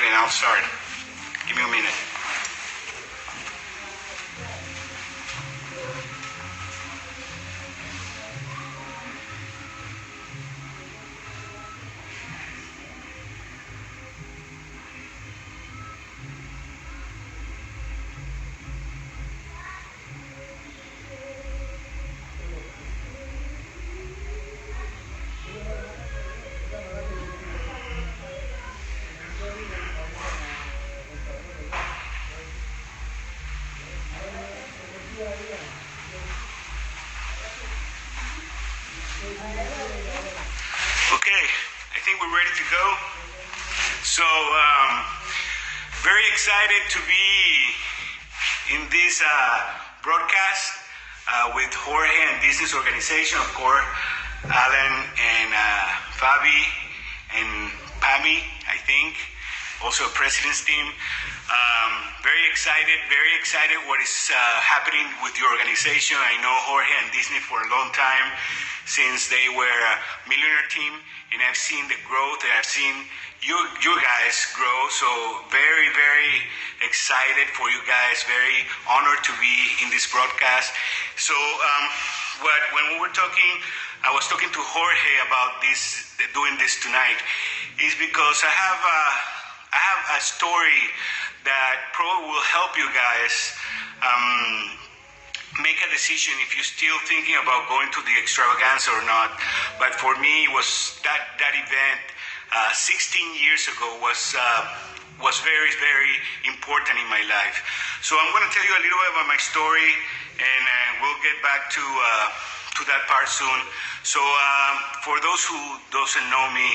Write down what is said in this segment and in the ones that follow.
and I'll start. Give me a minute. Okay, I think we're ready to go. So, very excited to be in this broadcast with Jorge and Business Organization, of course, Alan and Fabi and Pami, I think, also President's team. Very excited what is happening with your organization. I know Jorge and Disney for a long time, since they were a millionaire team, and I've seen the growth, and I've seen you guys grow, so very excited for you guys, very honored to be in this broadcast. So when we were talking, I was talking to Jorge about this, doing this tonight, is because I have a story that probably will help you guys make a decision if you're still thinking about going to the extravaganza or not. But for me, it was that event 16 years ago was very important in my life. So I'm going to tell you a little bit about my story, and we'll get back to that part soon. So for those who doesn't know me,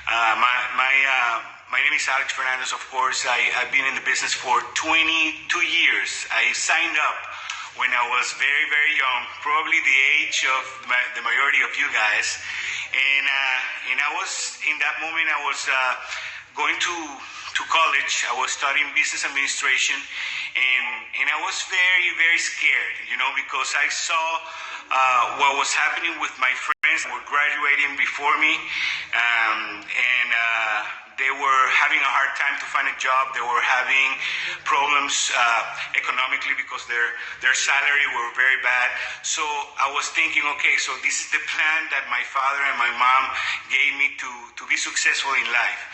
my name is Alex Fernandez, of course. I've been in the business for 22 years. I signed up when I was very young, probably the age of the majority of you guys. And I was, in that moment, I was going to college. I was studying business administration, and I was very scared, because I saw what was happening with my friends who were graduating before me, and they were having a hard time to find a job. They were having problems economically because their salary were very bad. So I was thinking, okay, so this is the plan that my father and my mom gave me to be successful in life.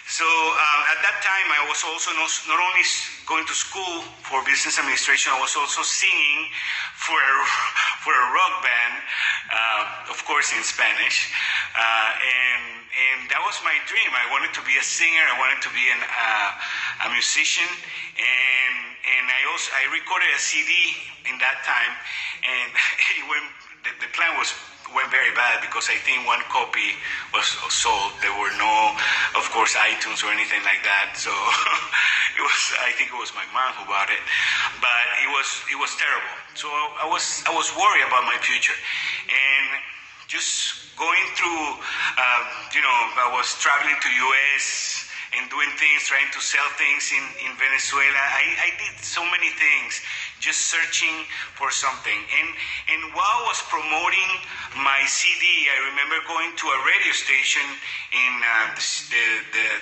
So at that time, I was also not only going to school for business administration, I was also singing for a rock band, of course in Spanish, and that was my dream. I wanted to be a singer. I wanted to be a musician, and I recorded a CD in that time, and the plan went very bad because I think one copy was sold. There were no, of course, iTunes or anything like that. So I think it was my mom who bought it, but it was terrible. So I was worried about my future, and just going through, I was traveling to US and doing things, trying to sell things in Venezuela. I did so many things, just searching for something. And while I was promoting my CD, I remember going to a radio station in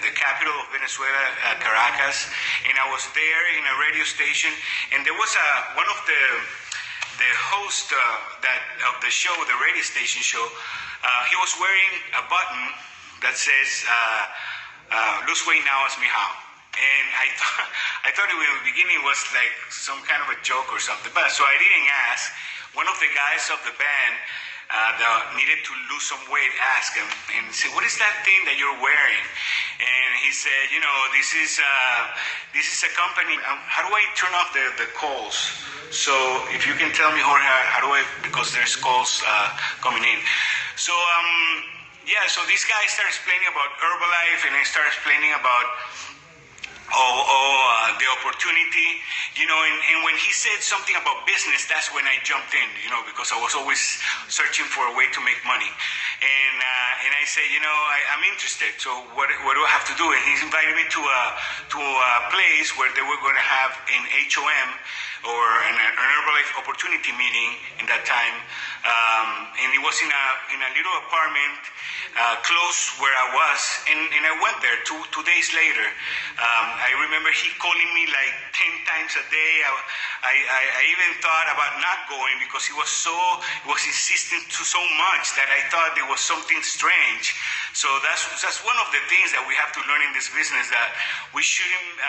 the capital of Venezuela, Caracas, and I was there in a radio station, and there was one of the host of the show, the radio station show. He was wearing a button that says, lose weight now, ask me how. And I thought in the beginning it was like some kind of a joke or something, but so I didn't ask. One of the guys of the band that needed to lose some weight asked him and said, "What is that thing that you're wearing?" And he said, this is a company. How do I turn off the calls? So if you can tell me, Jorge, how do I, because there's calls coming in. So so this guy started explaining about Herbalife, and I started explaining about the opportunity, and when he said something about business, that's when I jumped in, because I was always searching for a way to make money. And I said, I'm interested, so what do I have to do? And he invited me to a place where they were going to have an HOM or an Herbalife opportunity meeting in that time, and it was in a little apartment close where I was, and I went there two days later. I remember he calling me like 10 times a day. I even thought about not going because he was insisting to so much that I thought there was something strange. So that's one of the things that we have to learn in this business, that we shouldn't,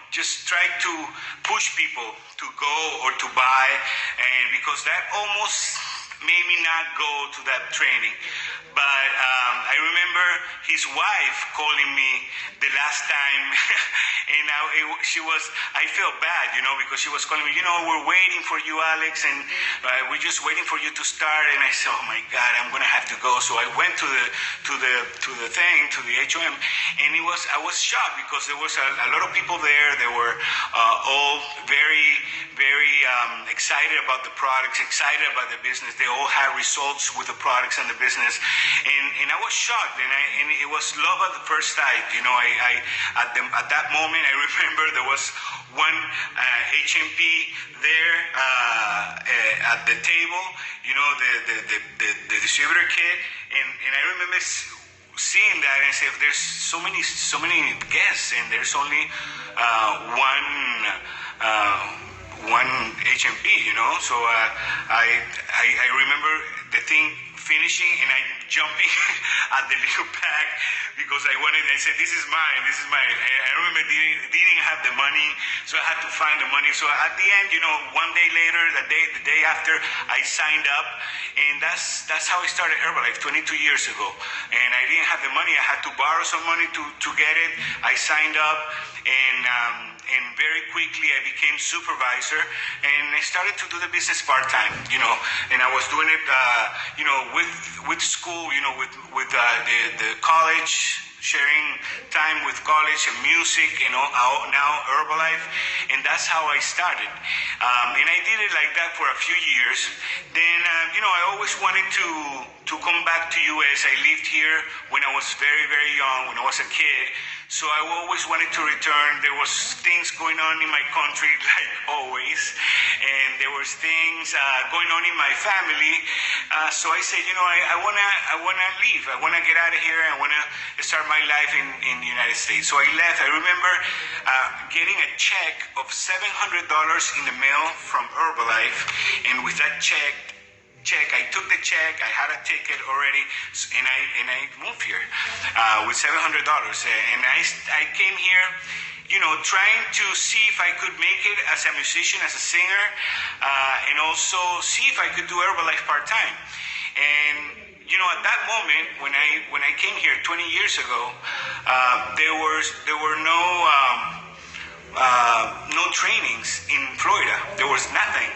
just try to push people to go or to buy, and because that almost made me not go to that training. But I remember his wife calling me the last time, and I felt bad, because she was calling me, we're waiting for you, Alex, and we're just waiting for you to start. And I said, oh my God, I'm gonna have to go. So I went to the HOM, and I was shocked because there was a lot of people there. They were all very, very excited about the products, excited about the business. They all had results with the products and the business, and I was shocked, and it was love at the first sight. At that moment, I remember there was one HMP there at the table, the distributor kit, and I remember seeing that and say, there's so many guests, and there's only one HMP, So I remember the thing finishing, and I jumping at the little bag because I said, this is mine. I remember didn't have the money, so I had to find the money. So at the end, one day later, the day after, I signed up, and that's how I started Herbalife 22 years ago. And I didn't have the money. I had to borrow some money to get it. I signed up, and very quickly I became supervisor, and I started to do the business part-time, and I was doing it, with school, with the college, sharing time with college and music, now Herbalife, and that's how I started. And I did it like that for a few years. Then, I always wanted to come back to US. I lived here when I was very, very young, when I was a kid. So I always wanted to return. There was things going on in my country, like always, and there was things going on in my family. So I said, I wanna leave. I wanna get out of here. I wanna start my life in the United States. So I left. I remember getting a check of $700 in the mail from Herbalife, and with that check, I took the check. I had a ticket already, and I moved here with $700. And I came here, trying to see if I could make it as a musician, as a singer, and also see if I could do Herbalife part time. And at that moment when I came here 20 years ago, there were no trainings in Florida. There was nothing.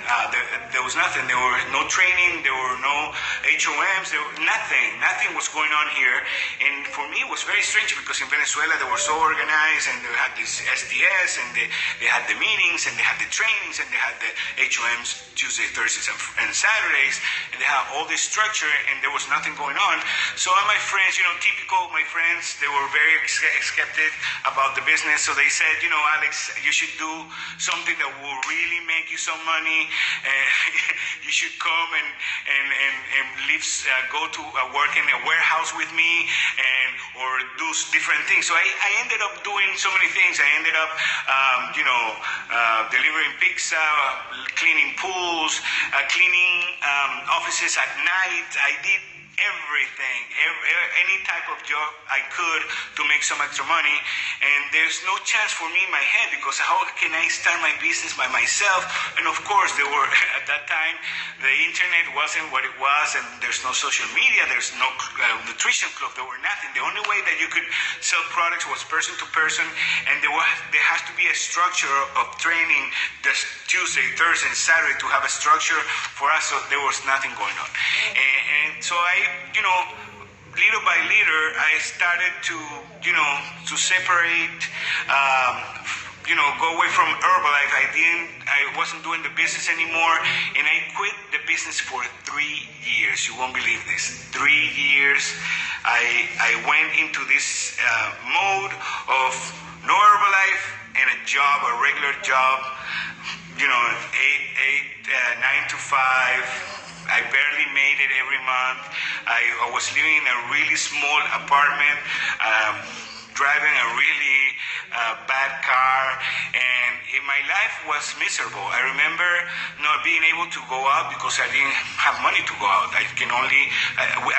There was nothing. There were no training. There were no HOMs. Nothing was going on here. And for me, it was very strange because in Venezuela they were so organized, and they had this SDS, and they had the meetings, and they had the trainings, and they had the HOMs Tuesdays, Thursdays, and Saturdays, and they had all this structure, and there was nothing going on. So all my friends, typical my friends, they were very skeptic about the business. So they said, Alex, you should do something that will really make you some money. You should come and live, go to work in a warehouse with me, or do different things. So I ended up doing so many things. I ended up, delivering pizza, cleaning pools, cleaning offices at night. I did everything, any type of job I could to make some extra money, and there's no chance for me in my head, because how can I start my business by myself? And of course, there were at that time the internet wasn't what it was, and there's no social media, there's no nutrition club, there were nothing. The only way that you could sell products was person to person, and there has to be a structure of training this Tuesday, Thursday, and Saturday to have a structure for us. So there was nothing going on, and so I, little by little, I started to separate, go away from Herbalife. I wasn't doing the business anymore, and I quit the business for 3 years. You won't believe this. 3 years, I went into this mode of no Herbalife and a regular job, 9 to 5. I barely made it every month. I was living in a really small apartment, driving a really bad car, and my life was miserable. I remember not being able to go out because I didn't have money to go out. I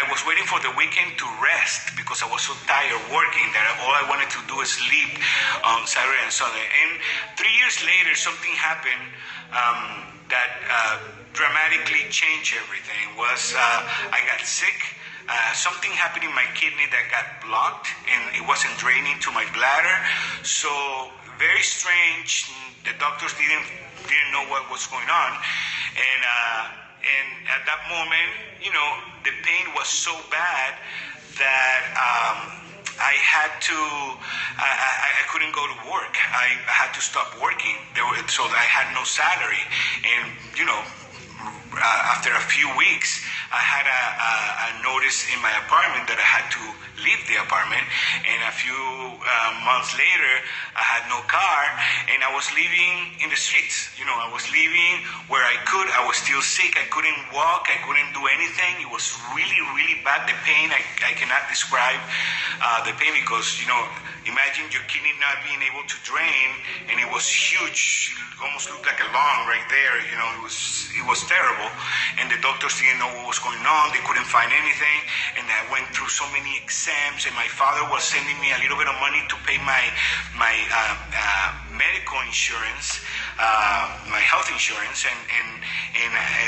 was waiting for the weekend to rest because I was so tired working that all I wanted to do is sleep on Saturday and Sunday. And 3 years later, something happened that dramatically changed everything. I got sick. Something happened in my kidney that got blocked, and it wasn't draining to my bladder. So very strange. The doctors didn't know what was going on, and at that moment, the pain was so bad that I had to. I couldn't go to work. I had to stop working. So I had no salary, and after a few weeks, I had a notice in my apartment that I had to leave the apartment. And a few months later, I had no car, and I was living in the streets. I was living where I could. I was still sick. I couldn't walk. I couldn't do anything. It was really, really bad. The pain, I cannot describe the pain because, imagine your kidney not being able to drain, and it was huge. It almost looked like a lung right there. It was terrible, and the doctors didn't know what was going on. They couldn't find anything, and I went through so many exams, and my father was sending me a little bit of money to pay my medical insurance, my health insurance, and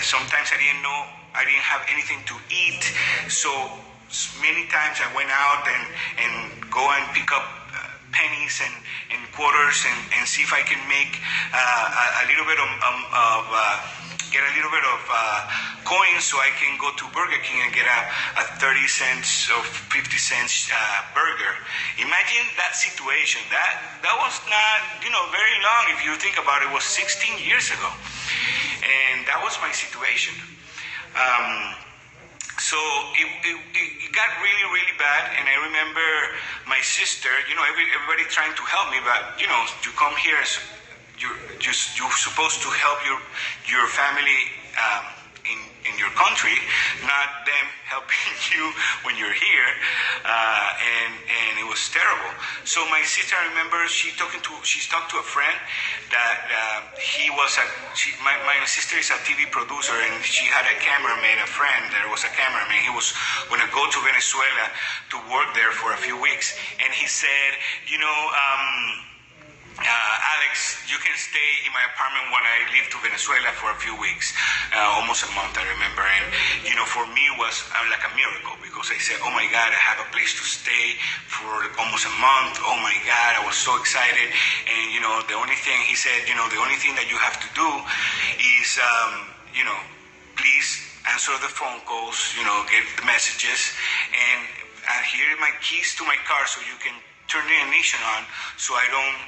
sometimes I didn't have anything to eat, so many times I went out and go and pick up pennies and quarters and see if I can make a little bit of get a little bit of coins so I can go to Burger King and get a 30 cents or 50 cents burger. Imagine that situation. That was not very long. If you think about it, it was 16 years ago, and that was my situation. So it got really, really bad, and I remember my sister, everybody trying to help me, but, you come here, you're supposed to help your family in your country, not them helping you when you're here, and it was terrible. So my sister, I remember she talked to a friend that my sister is a TV producer, and she had a cameraman, a friend that was a cameraman. He was going to go to Venezuela to work there for a few weeks, and he said, Alex, you can stay in my apartment when I leave to Venezuela for a few weeks, almost a month, I remember. And, for me it was like a miracle, because I said, oh my God, I have a place to stay for almost a month. Oh my God, I was so excited. And, the only thing, he said, the only thing that you have to do is, please answer the phone calls, get the messages, and here are my keys to my car so you can turn the ignition on so I don't,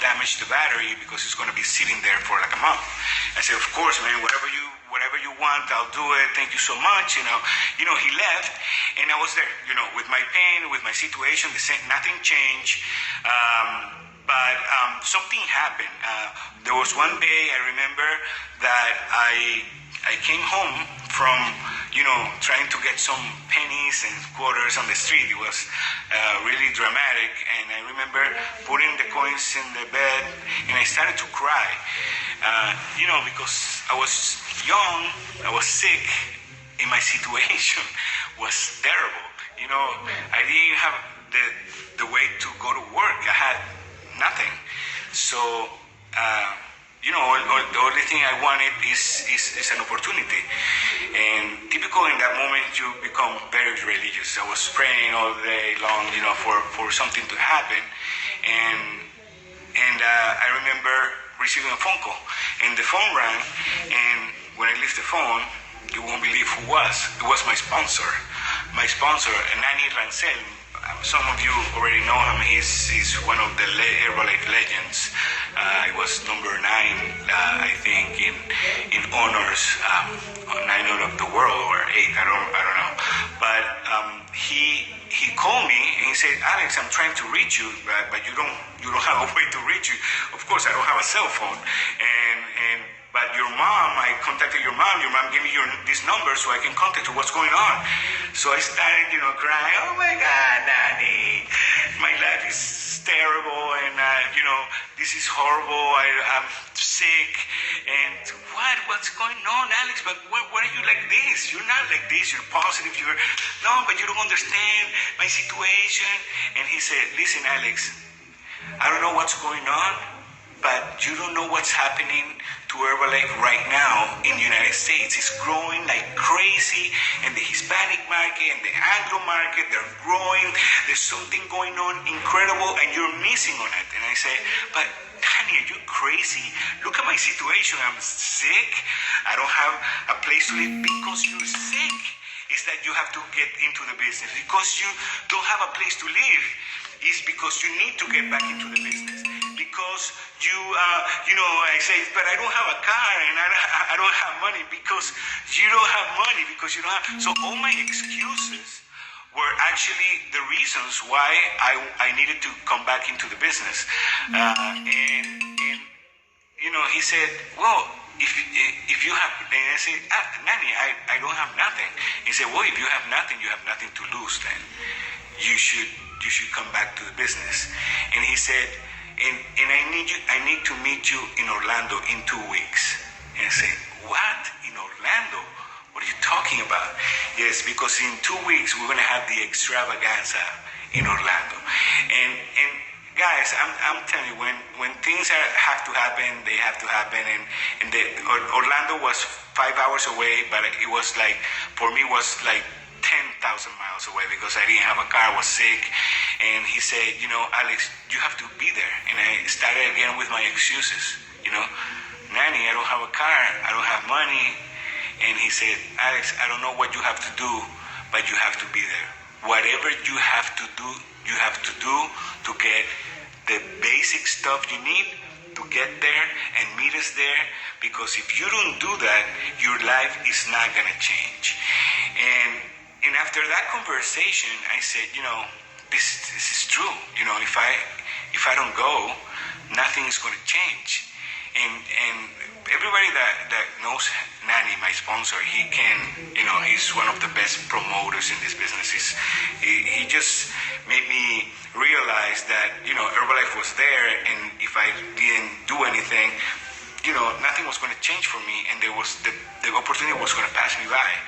damage the battery, because it's going to be sitting there for like a month. I said, of course, man, whatever you want, I'll do it. Thank you so much. He left, and I was there, with my pain, with my situation. Nothing changed. But something happened. There was one day I remember that I came home from, trying to get some pennies and quarters on the street. It was really dramatic, and I remember putting the coins in the bed, and I started to cry, because I was young, I was sick, and my situation was terrible. I didn't have the way to go to work. I had nothing. So, the only thing I wanted is an opportunity. And typical in that moment, you become very religious. I was praying all day long, for something to happen. And I remember receiving a phone call, and the phone rang. And when I lift the phone, you won't believe who was. It was my sponsor, Nani Rancel. Some of you already know him. He's one of the Herbalife legends. He was number 9, I think, in honors, 9 out of the world, or 8. I don't know. But he called me and he said, Alex, I'm trying to reach you, but you don't have a way to reach you. Of course, I don't have a cell phone, and but your mom, I contacted your mom gave me this number so I can contact her, what's going on? So I started, crying, oh my God, Daddy, my life is terrible, and, this is horrible, I'm sick, and what's going on, Alex? But why are you like this? You're not like this, you're positive, no, but you don't understand my situation. And he said, listen, Alex, I don't know what's going on, but you don't know what's happening to Herbalife right now in the United States. It's growing like crazy, and the Hispanic market and the Anglo market, they're growing. There's something going on incredible, and you're missing on it. And I say, but Danny, are you crazy? Look at my situation. I'm sick. I don't have a place to live because you're sick. It's that you have to get into the business. Because you don't have a place to live, it's because you need to get back into the business. Because I say, but I don't have a car and I don't have money, because you don't have money, because you don't have. So all my excuses were actually the reasons why I needed to come back into the business. He said, well, if you have, and I said, Nanny, I don't have nothing. He said, well, if you have nothing to lose then. You should come back to the business. And he said, and I need to meet you in Orlando in 2 weeks. And I said, what? In Orlando? What are you talking about? Yes, because in 2 weeks we're gonna have the extravaganza in Orlando. And guys, I'm telling you, when things have to happen, they have to happen. And Orlando was 5 hours away, but it was like, for me, was like 10,000 miles away, because I didn't have a car, I was sick. And he said, Alex, you have to be there. And I started again with my excuses, Nanny, I don't have a car, I don't have money. And he said, Alex, I don't know what you have to do, but you have to be there. Whatever you have to do to get the basic stuff you need to get there and meet us there, because if you don't do that, your life is not gonna change. And after that conversation, I said, this is true. If I don't go, nothing is going to change. And everybody that knows Nanny, my sponsor, he he's one of the best promoters in this business. He just made me realize that, Herbalife was there, and if I didn't do anything, nothing was going to change for me, and the opportunity was going to pass me by.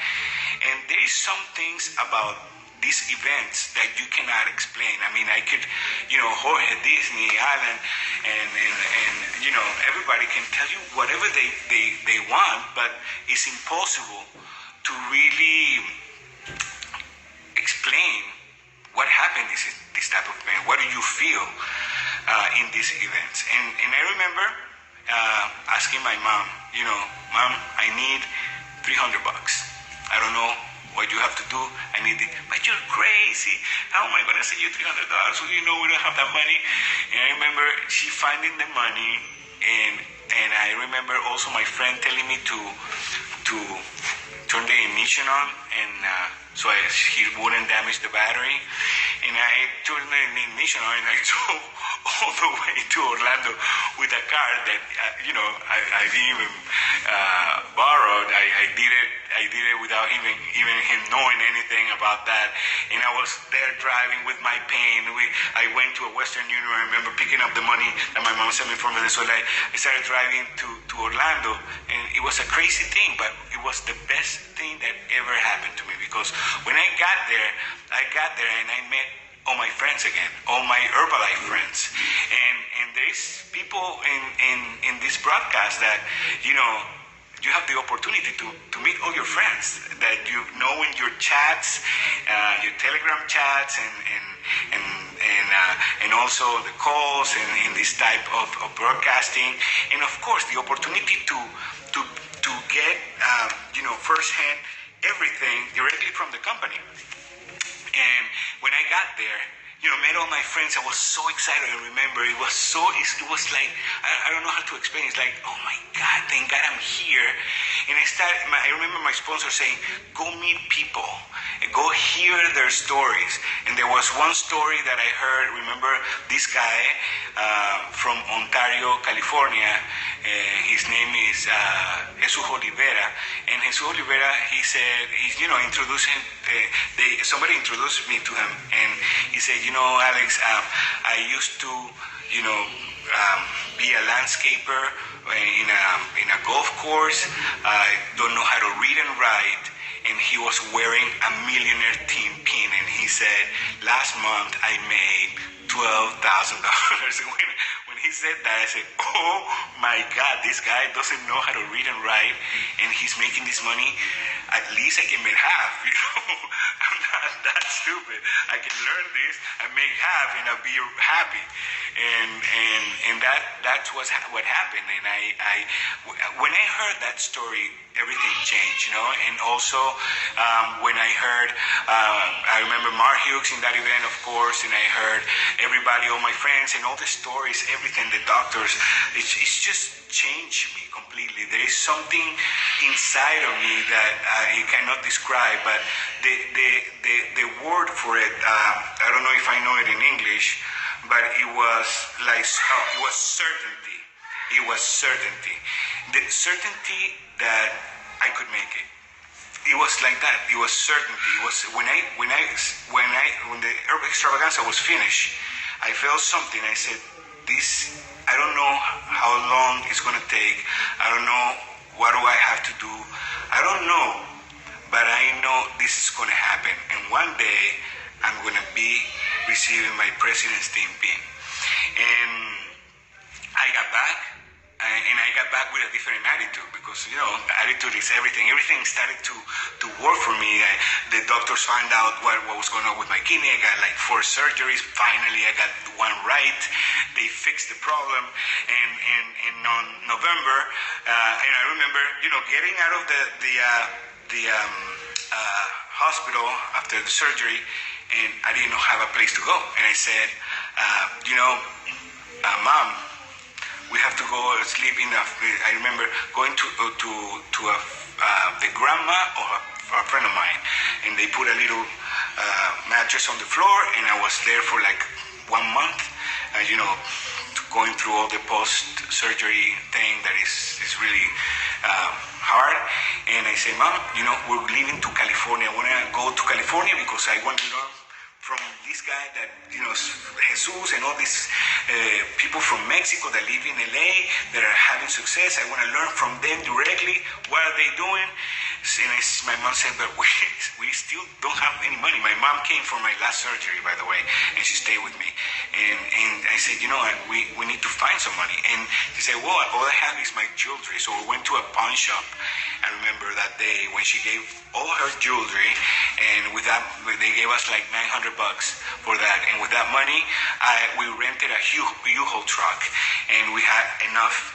And there is some things about these events that you cannot explain. I mean, I could, Jorge, Disney, Alan, and everybody can tell you whatever they want, but it's impossible to really explain what happened this type of event. What do you feel in these events? And I remember asking my mom, Mom, I need $300. I don't know what you have to do. I need it. But you're crazy. How am I going to send you $300? So we don't have that money. And I remember she finding the money, and I remember also my friend telling me to turn the ignition on, and so he wouldn't damage the battery. And I turned the ignition on, and I drove all the way to Orlando with a car that I didn't even borrow. I did it without even him knowing anything about that. And I was there driving with my pain. I went to a Western Union. I remember picking up the money that my mom sent me from Venezuela. I started driving to Orlando, and it was a crazy thing, but it was the best thing that ever happened to me, because when I got there and I met all my friends again, all my Herbalife friends. And there's people in this broadcast that, you have the opportunity to meet all your friends that you know in your chats, your Telegram chats, and also the calls and in this type of broadcasting. And of course, the opportunity to get, firsthand everything directly from the company. And when I got there, met all my friends, I was so excited. I remember it was like, I don't know how to explain. It's like, oh my God, thank God I'm here. And I remember my sponsor saying, go meet people, and go hear their stories. And there was one story that I heard. Remember this guy from Ontario, California. His name is Jesus Olivera, and Jesus Olivera, he said, introducing. Somebody introduced me to him, and he said, Alex, I used to, be a landscaper in a golf course. I don't know how to read and write. And he was wearing a Millionaire Team pin, and he said, last month I made $12,000. When he said that, I said, oh my God, this guy doesn't know how to read and write, and he's making this money. At least I can make half, I'm not that stupid. I can learn this and make half, and I'll be happy. And that's what happened. And when I heard that story, everything changed, And also when I heard, I remember Mark Hughes in that event, of course, and I heard everybody, all my friends, and all the stories, everything, the doctors, it's just changed me completely. There is something inside of me that I cannot describe, but the word for it, I don't know if I know it in English, but it was like, it was certainty. It was certainty. The certainty that I could make it. It was like that. It was certainty. It was when the herb extravaganza was finished, I felt something. I said, I don't know how long it's going to take. I don't know what do I have to do. I don't know, but I know this is going to happen. And one day, I'm going to be receiving my President's Team pin. And I got back, and I got back with a different attitude, because, attitude is everything. Everything started to work for me. The doctors found out what was going on with my kidney. I got like 4 surgeries. Finally, I got one right. They fixed the problem. And on November, and I remember, getting out of the hospital after the surgery, and I didn't have a place to go. And I said, Mom, we have to go sleep in I remember going to the grandma of a friend of mine, and they put a little mattress on the floor, and I was there for like 1 month, going through all the post-surgery thing that is really hard. And I say, Mom, we're leaving to California. I want to go to California because I want to learn from this guy that, Jesus and all these people from Mexico that live in LA that are having success. I want to learn from them directly. What are they doing? And my mom said, but we still don't have any money. My mom came for my last surgery, by the way, and she stayed with me. And I said, we need to find some money. And she said, well, all I have is my jewelry. So we went to a pawn shop. I remember that day when she gave all her jewelry, and with that, they gave us like $900 for that. And with that money, we rented a U-Haul truck, and we had enough,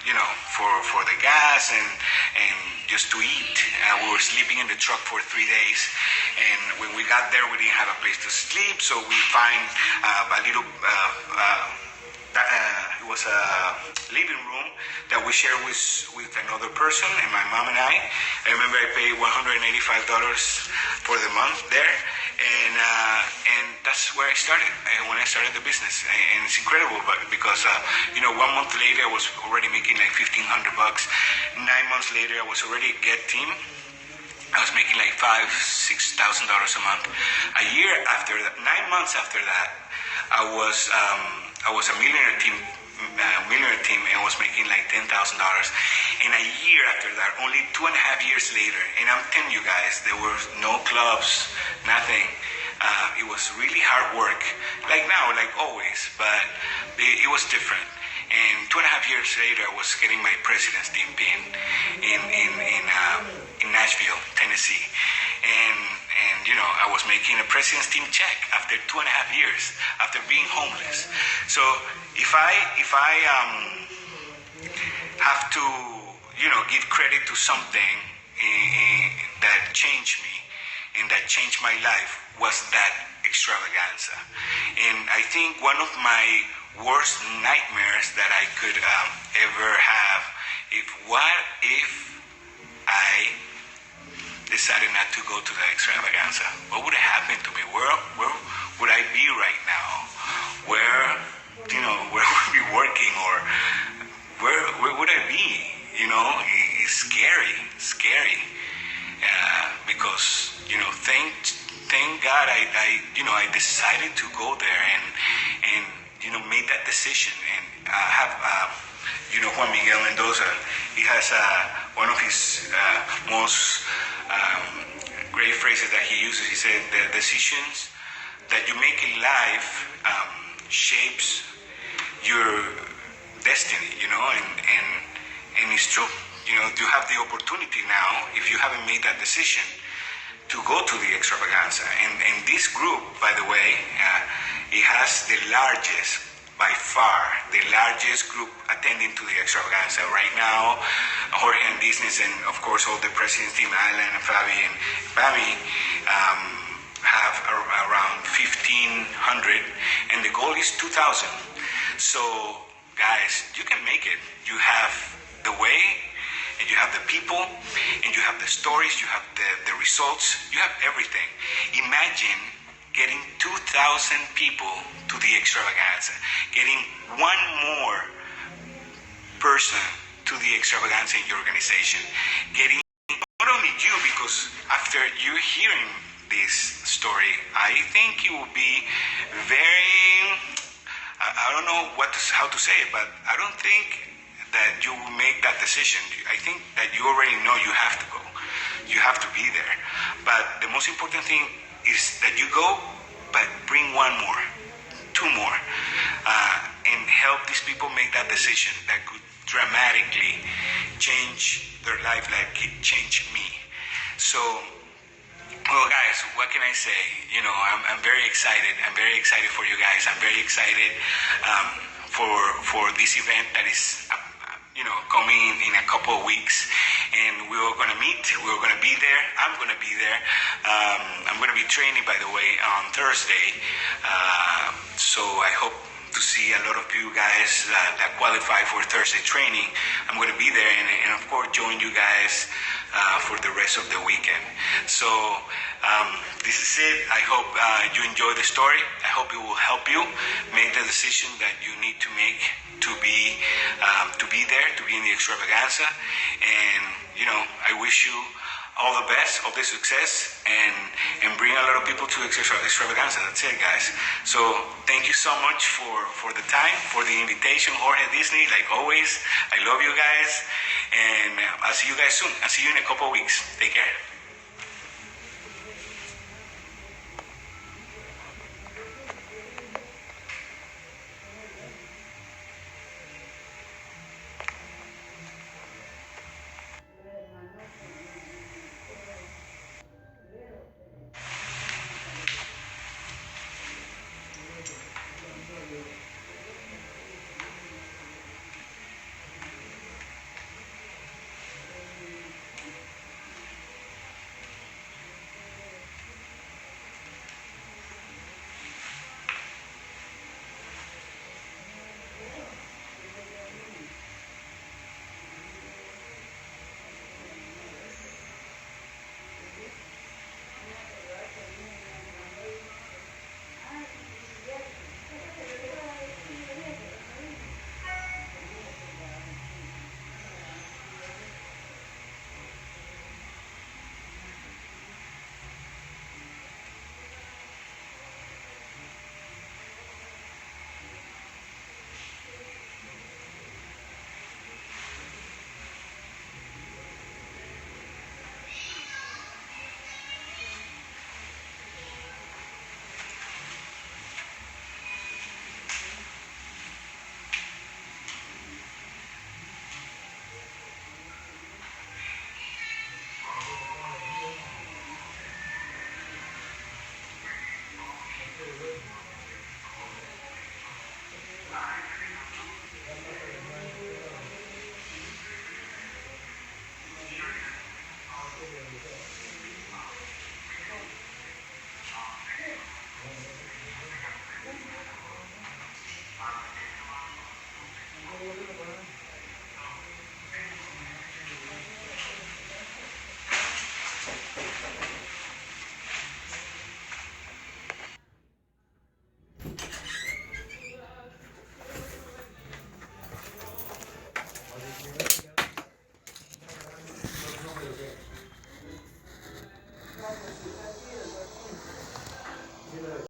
for the gas and just to eat. We were sleeping in the truck for 3 days, and when we got there, we didn't have a place to sleep, so we find a little. It was a living room that we shared with another person, and my mom and I. I remember I paid $185 for the month there, and that's where I started. When I started the business, and it's incredible, but because 1 month later I was already making like $1,500. 9 months later I was already a Get Team. I was making like $5,000-6,000 a month. A year after that, 9 months after that, I was a millionaire team, and was making like $10,000. And a year after that, only 2.5 years later, and I'm telling you guys, there were no clubs, nothing. It was really hard work, like now, like always, but it was different. And 2.5 years later, I was getting my President's Team pin in Nashville, Tennessee, and I was making a President's Team check after 2.5 years after being homeless. So if I have to give credit to something that changed me and that changed my life, was that extravaganza. And I think one of my worst nightmares that I could ever have, what if I decided not to go to the extravaganza? What would have happened to me? Where would I be right now? Where where I would be working, or where would I be? It's scary, because thank God I decided to go there and made that decision. And I have Juan Miguel Mendoza. He has one of his most great phrases that he uses. He said, the decisions that you make in life shapes your destiny, and it's true. You have the opportunity now, if you haven't made that decision, to go to the extravaganza. And this group, by the way, it has by far the largest group attending to the extravaganza right now. Jorge and Business, and of course all the presidents team, Alan and Fabi and Bami, have around 1,500, and the goal is 2,000. So guys, you can make it. You have the way, and you have the people, and you have the stories, you have the results, you have everything. Imagine getting 2,000 people to the extravaganza, getting one more person to the extravaganza in your organization, getting not only you, because after you hearing this story, I think you will be very, I don't know how to say it, but I don't think that you will make that decision. I think that you already know you have to go. You have to be there. But the most important thing is that you go, but bring one more, two more, and help these people make that decision that could dramatically change their life like it changed me. So, well, guys, what can I say? I'm very excited. I'm very excited for you guys. I'm very excited for this event that is coming in a couple of weeks, and we're going to meet. We're going to be there. I'm going to be there. I'm going to be training, by the way, on Thursday. So I hope to see a lot of you guys that qualify for Thursday training. I'm going to be there, and of course join you guys for the rest of the weekend. So this is it. I hope you enjoy the story. I hope it will help you make the decision that you need to make to be there, to be in the extravaganza. And I wish you all the best, all the success, and bring a lot of people to extravaganza. That's it, guys. So thank you so much for the time, for the invitation, Jorge Disney. Like always, I love you guys, and I'll see you guys soon. I'll see you in a couple of weeks. Take care.